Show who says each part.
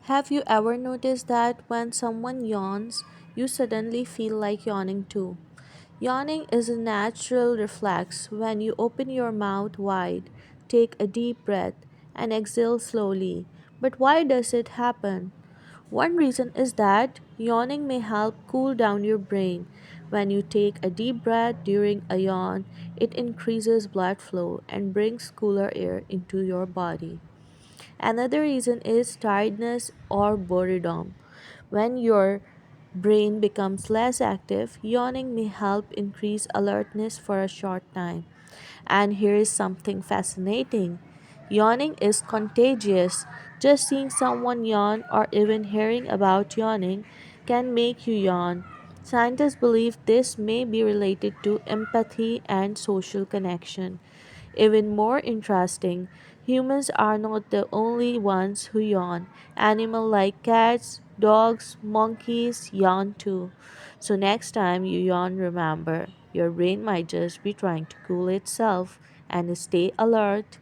Speaker 1: Have you ever noticed that when someone yawns, you suddenly feel like yawning too? Yawning is a natural reflex when you open your mouth wide, take a deep breath, and exhale slowly. But why does it happen? One reason is that yawning may help cool down your brain. When you take a deep breath during a yawn, it increases blood flow and brings cooler air into your body. Another reason is tiredness or boredom. When your brain becomes less active, yawning may help increase alertness for a short time. And here is something fascinating. Yawning is contagious. Just seeing someone yawn or even hearing about yawning can make you yawn. Scientists believe this may be related to empathy and social connection. Even more interesting, humans are not the only ones who yawn. Animals like cats, dogs, monkeys yawn too. So next time you yawn, remember, your brain might just be trying to cool itself and stay alert.